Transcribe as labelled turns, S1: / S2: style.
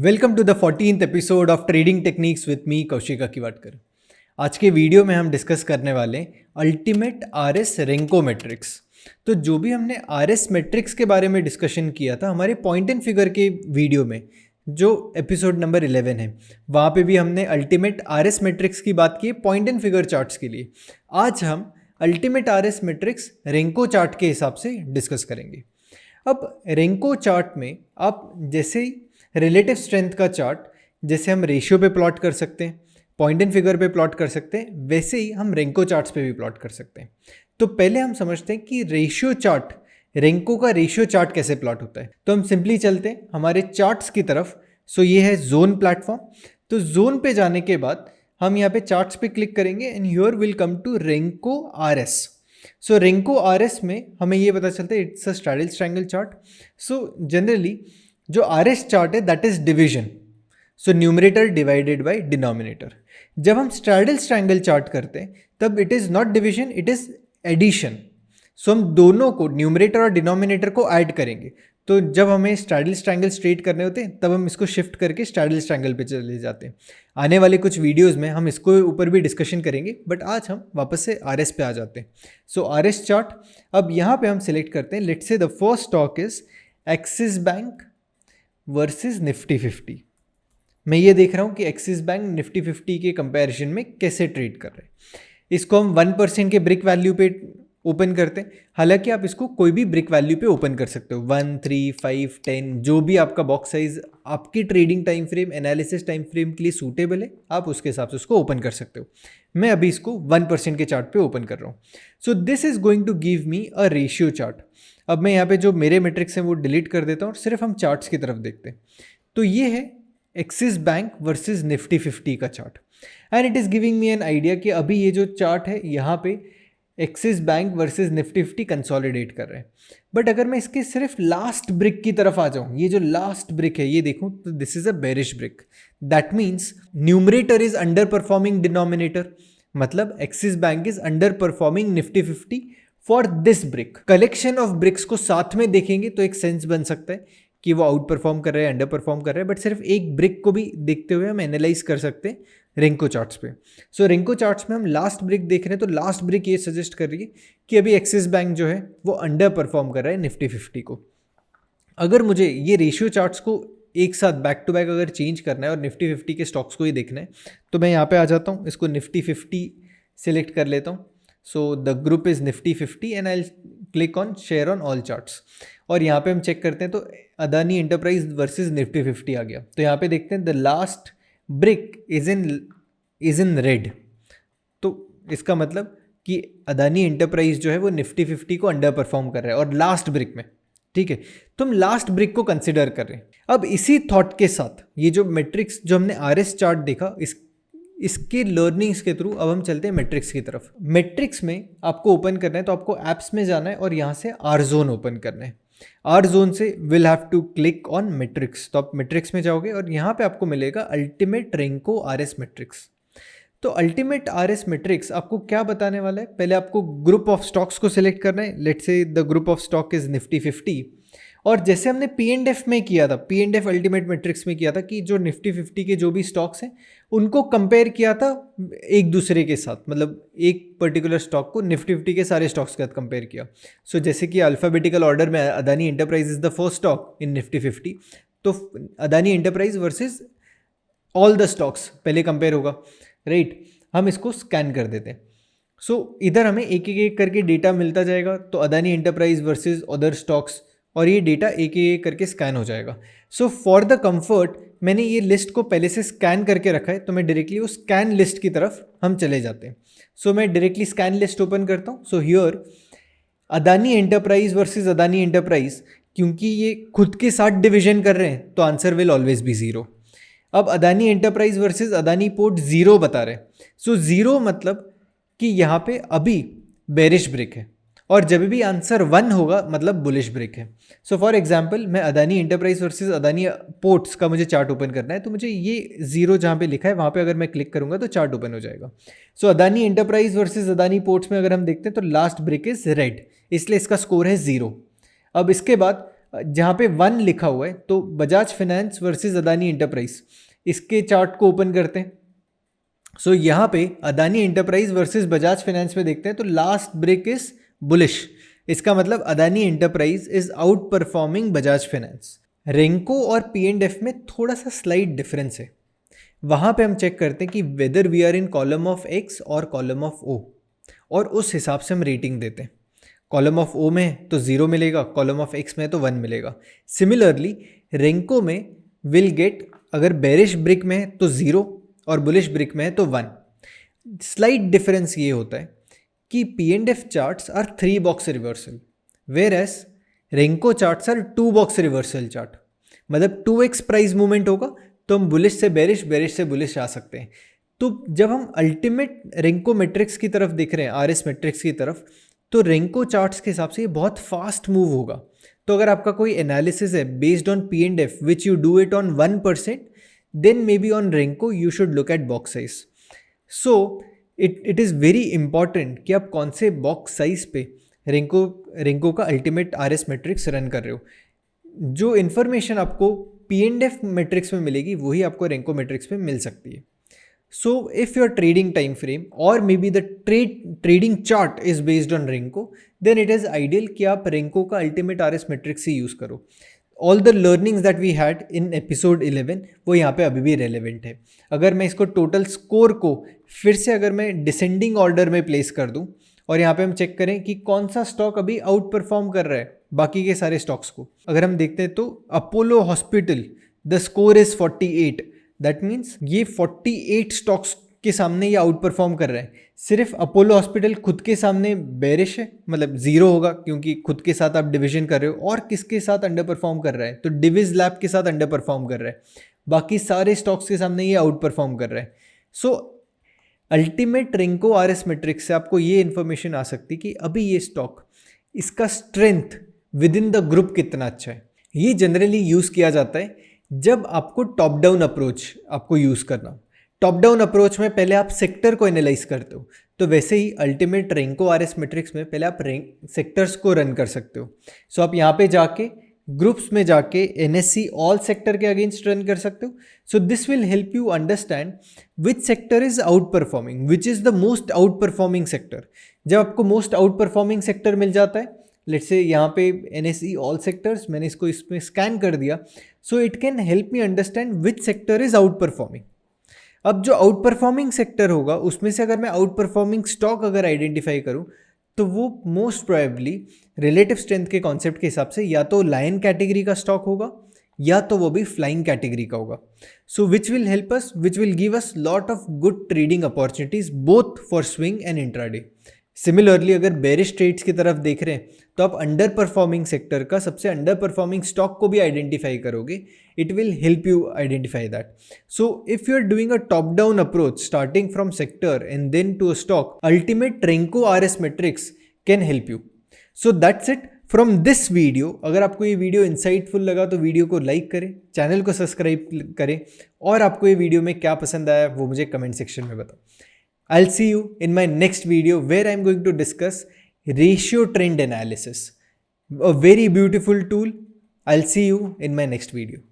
S1: Welcome to the 14th episode of trading techniques with me Kaushik Akiwatkar. आज के video में हम डिस्कस करने वाले अल्टीमेट आरएस रेंको मैट्रिक्स। तो जो भी हमने आरएस मैट्रिक्स के बारे में डिस्कशन किया था हमारे पॉइंट एंड फिगर के वीडियो में, जो एपिसोड नंबर 11 है, वहाँ पे भी हमने अल्टीमेट आरएस मैट्रिक्स की बात की है पॉइंट एंड फिगर चार्ट्स के लिए। आज हम ultimate RS matrix Renko chart के हिसाब से डिस्कस करेंगे। अब रेंको चार्ट में आप जैसे रिलेटिव स्ट्रेंथ का चार्ट जैसे हम रेशियो पे प्लॉट कर सकते हैं, पॉइंट एंड फिगर पे प्लॉट कर सकते हैं, वैसे ही हम रेंको चार्ट्स पे भी प्लॉट कर सकते हैं। तो पहले हम समझते हैं कि रेशियो चार्ट, रेंको का रेशियो चार्ट कैसे प्लॉट होता है। तो हम सिंपली चलते हैं हमारे चार्ट्स की तरफ। सो ये है जोन प्लेटफॉर्म। तो जोन पे जाने के बाद हम यहाँ पे चार्ट्स पे क्लिक करेंगे and here will come to renko RS. So renko RS में हमें ये पता चलता है it's a straddle triangle chart. So generally जो आरएस चार्ट है that is division. So numerator divided by denominator. जब हम स्ट्रैडल ट्रायंगल चार्ट करते हैं तब it is not division, it is addition. So हम दोनों को, न्यूमरेटर और डिनोमिनेटर को ऐड करेंगे। तो जब हमें स्ट्रैडल ट्रायंगल स्ट्रेट करने होते हैं तब हम इसको शिफ्ट करके स्ट्रैडल ट्रायंगल पे चले जाते हैं। आने वाले कुछ वीडियोस में हम इसको ऊपर भी डिस्कशन करेंगे, बट आज हम वापस से आरएस पे आ जाते हैं। सो आरएस चार्ट, अब यहाँ पे हम सिलेक्ट करते हैं, let's say the first stock is axis bank versus Nifty 50। मैं ये देख रहा हूँ कि एक्सिस बैंक निफ्टी 50 के कंपैरिजन में कैसे ट्रेड कर रहे हैं। इसको हम 1% के ब्रिक वैल्यू पे ओपन करते हैं। हालांकि आप इसको कोई भी ब्रिक वैल्यू पे ओपन कर सकते हो, 1, 3, 5, 10, जो भी आपका बॉक्स साइज आपकी trading time frame, analysis time frame के लिए सूटेबल है, आप उसके हिसाब से उसको ओपन कर सकते हो। मैं अभी इसको 1% के चार्ट पे ओपन कर रहा हूँ। So this is going to give me a ratio chart. अब मैं यहाँ पे जो मेरे मैट्रिक्स हैं वो डिलीट कर देता हूँ और सिर्फ हम चार्ट्स की तरफ देखते हैं। तो ये है एक्सिस बैंक वर्सेस निफ्टी 50 का chart and it is giving me an idea कि अभी ये जो चार्ट है यहाँ पे axis bank versus Nifty 50 consolidate कर रहे हैं। बट अगर मैं इसके सिर्फ लास्ट ब्रिक की तरफ आ जाऊँ, ये जो लास्ट ब्रिक है ये देखूँ, तो this is a bearish brick. That means numerator is under performing denominator, मतलब Axis bank is under performing Nifty 50 for this brick. Collection of bricks को साथ में देखेंगे तो एक सेंस बन सकता है कि वो आउट परफॉर्म कर रहे हैं, अंडर परफॉर्म कर रहे हैं, बट सिर्फ एक ब्रिक को भी देखते हुए हम एनालाइज कर सकते हैं रेंको चार्ट्स पे। सो रेंको चार्ट्स में हम लास्ट ब्रिक देख रहे हैं तो लास्ट ब्रिक ये सजेस्ट कर रही है कि अभी एक्सिस बैंक जो है वो अंडर परफॉर्म कर रहा है निफ्टी 50 को। अगर मुझे ये रेशियो चार्ट्स को एक साथ बैक टू बैक अगर चेंज करना है और निफ्टी 50 के स्टॉक्स को ही देखना है तो मैं यहाँ पे आ जाता हूँ, इसको निफ्टी 50 सिलेक्ट कर लेता हूँ। So the group is Nifty 50 and I click on share on all charts. और यहाँ पे हम चेक करते हैं तो अदानी एंटरप्राइज वर्सेस निफ्टी 50 आ गया। तो यहाँ पे देखते हैं the last brick is in red. तो इसका मतलब कि अदानी एंटरप्राइज जो है वो निफ्टी 50 को अंडर परफॉर्म कर रहा है और लास्ट ब्रिक में, ठीक है। तो हम लास्ट ब्रिक को कंसिडर कर रहे हैं। अब इसी थॉट के साथ ये जो मैट्रिक्स जो हमने आरएस चार्ट देखा, इसके लर्निंग्स के थ्रू अब हम चलते हैं मैट्रिक्स की तरफ। मैट्रिक्स में आपको ओपन करना है तो आपको एप्स में जाना है और यहाँ से आर जोन ओपन करना है। आर जोन से will have to click on matrix. तो आप मैट्रिक्स में जाओगे और यहाँ पे आपको मिलेगा अल्टीमेट रेंको आरएस मैट्रिक्स। तो अल्टीमेट आरएस मैट्रिक्स आपको क्या बताने वाला है, पहले आपको ग्रुप ऑफ स्टॉक्स को सिलेक्ट करना है। Let's say the group of stock is Nifty 50। और जैसे हमने P&F में किया था, P&F अल्टीमेट मैट्रिक्स में किया था कि जो निफ्टी 50 के जो भी स्टॉक्स हैं उनको कंपेयर किया था एक दूसरे के साथ, मतलब एक पर्टिकुलर स्टॉक को निफ्टी 50 के सारे स्टॉक्स के साथ कंपेयर किया। सो जैसे कि अल्फ़ाबेटिकल ऑर्डर में Adani enterprise is the first stock in Nifty 50, तो Adani enterprise versus all the stocks पहले कंपेयर होगा, राइट। हम इसको स्कैन कर देते हैं। सो इधर हमें एक एक करके डेटा मिलता जाएगा। तो Adani enterprise versus other stocks, और ये डेटा एक एक करके स्कैन हो जाएगा। सो फॉर द कंफर्ट मैंने ये लिस्ट को पहले से स्कैन करके रखा है, तो मैं डायरेक्टली वो स्कैन लिस्ट की तरफ हम चले जाते हैं। सो मैं डायरेक्टली स्कैन लिस्ट ओपन करता हूँ। So here Adani enterprise versus Adani enterprise, क्योंकि ये खुद के साथ डिवीजन कर रहे हैं तो आंसर विल ऑलवेज बी 0। अब Adani enterprise versus Adani port 0 बता रहे हैं। सो 0 मतलब कि यहाँ पे अभी बेरिश ब्रिक है, और जब भी आंसर 1 होगा मतलब बुलिश ब्रिक है। सो फॉर एग्जांपल मैं Adani enterprise versus Adani ports का मुझे चार्ट ओपन करना है, तो मुझे ये 0 जहाँ पे लिखा है वहाँ पे अगर मैं क्लिक करूँगा तो चार्ट ओपन हो जाएगा। So Adani enterprise versus Adani ports में अगर हम देखते हैं तो लास्ट ब्रिक इज रेड, इसलिए इसका स्कोर है 0। अब इसके बाद जहाँ पे 1 लिखा हुआ है, तो Bajaj finance versus Adani enterprise, इसके चार्ट को ओपन करते हैं। सो यहाँ पे Adani enterprise versus Bajaj finance में देखते हैं तो लास्ट ब्रेक इज बुलिश। इसका मतलब Adani enterprise is out performing Bajaj finance. Renko और P&F में थोड़ा सा स्लाइट डिफरेंस है। वहाँ पे हम चेक करते हैं कि whether we are in column of X और कॉलम ऑफ ओ, और उस हिसाब से हम रेटिंग देते हैं। कॉलम ऑफ ओ में तो 0 मिलेगा, कॉलम ऑफ एक्स में तो 1 मिलेगा। सिमिलरली रेंको में विल गेट, अगर बेरिश ब्रिक में है तो 0 और बुलिश ब्रिक में है तो 1। स्लाइट डिफरेंस ये होता है कि P&F charts are 3 box reversal, whereas Renko charts are 2 box reversal chart. मतलब 2x प्राइस मूवमेंट होगा तो हम बुलिश से बेरिश, बेरिश से बुलिश आ सकते हैं। तो जब हम अल्टीमेट रेंको मैट्रिक्स की तरफ देख रहे हैं, आरएस मैट्रिक्स की तरफ, तो रेंको चार्ट्स के हिसाब से ये बहुत फास्ट मूव होगा। तो अगर आपका कोई एनालिसिस है based on P&F which you do it on 1%, then maybe on Renko you should look at box size. So it is very important कि आप कौन से बॉक्स साइज पे रेंको का अल्टीमेट आरएस मैट्रिक्स रन कर रहे हो। जो इन्फॉर्मेशन आपको P&F मैट्रिक्स में मिलेगी वही आपको रेंको मैट्रिक्स में मिल सकती है। So if your trading time frame or maybe the trading chart is based on Renko, then it is ideal कि आप Renko का ultimate RS matrix ही use करो। All the learnings that we had in episode 11 वो यहाँ पे अभी भी relevant है। अगर मैं इसको total score को फिर से अगर मैं descending order में place कर दूँ और यहाँ पे हम चेक करें कि कौन सा स्टॉक अभी आउट परफॉर्म कर रहा है बाकी के सारे स्टॉक्स को, अगर हम देखते हैं तो Apollo hospital the score is 48। That means ये 48 स्टॉक्स के सामने ये आउट परफॉर्म कर रहा है। सिर्फ अपोलो हॉस्पिटल खुद के सामने बेरिश है, मतलब 0 होगा क्योंकि खुद के साथ आप डिविजन कर रहे हो, और किसके साथ अंडर परफॉर्म कर रहा है तो डिविज लैब के साथ अंडर परफॉर्म कर रहा है। बाकी सारे स्टॉक्स के सामने ये आउट परफॉर्म कर रहा है। सो अल्टीमेट रेंको आरएस मैट्रिक्स से आपको ये इन्फॉर्मेशन आ सकती कि अभी ये स्टॉक, इसका strength with in the group कितना अच्छा है। ये जनरली यूज़ किया जाता है जब आपको टॉप डाउन अप्रोच आपको यूज़ करना। टॉप डाउन अप्रोच में पहले आप सेक्टर को एनालाइज करते हो, तो वैसे ही अल्टीमेट रेंको आरएस मैट्रिक्स में पहले आप सेक्टर्स को रन कर सकते हो। सो आप यहाँ पे जाके ग्रुप्स में जाके एनएससी ऑल सेक्टर के अगेंस्ट रन कर सकते हो। So this will help you understand which sector is out performing, which is the most out performing sector. जब आपको मोस्ट आउट परफॉर्मिंग सेक्टर मिल जाता है, लेट्स से यहाँ पे एनएसई ऑल सेक्टर्स, मैंने इसको इसमें स्कैन कर दिया, so it can help me understand which sector is out performing. अब जो आउट परफॉर्मिंग सेक्टर होगा उसमें से अगर मैं आउट परफॉर्मिंग स्टॉक अगर आइडेंटिफाई करूँ तो वो मोस्ट प्रोबेबली रिलेटिव स्ट्रेंथ के कॉन्सेप्ट के हिसाब से या तो लायन कैटेगरी का स्टॉक होगा या तो वो भी फ्लाइंग कैटेगरी का होगा। So which will help us, which will give us lot of good trading opportunities both for swing and intraday. Similarly अगर बेरिश ट्रेड्स की तरफ देख रहे हैं तो आप अंडर परफॉर्मिंग सेक्टर का सबसे अंडर परफॉर्मिंग स्टॉक को भी आइडेंटिफाई करोगे। It will help you identify that. So if you are doing a top down approach starting from sector and then to a stock, ultimate Renko RS matrix can help you. So that's it from this video. अगर आपको ये video insightful लगा तो video को like करें, channel को subscribe करें, और आपको ये वीडियो में क्या पसंद आया वो मुझे कमेंट सेक्शन में बताओ। I'll see you in my next video where I'm going to discuss ratio trend analysis, a very beautiful tool. I'll see you in my next video.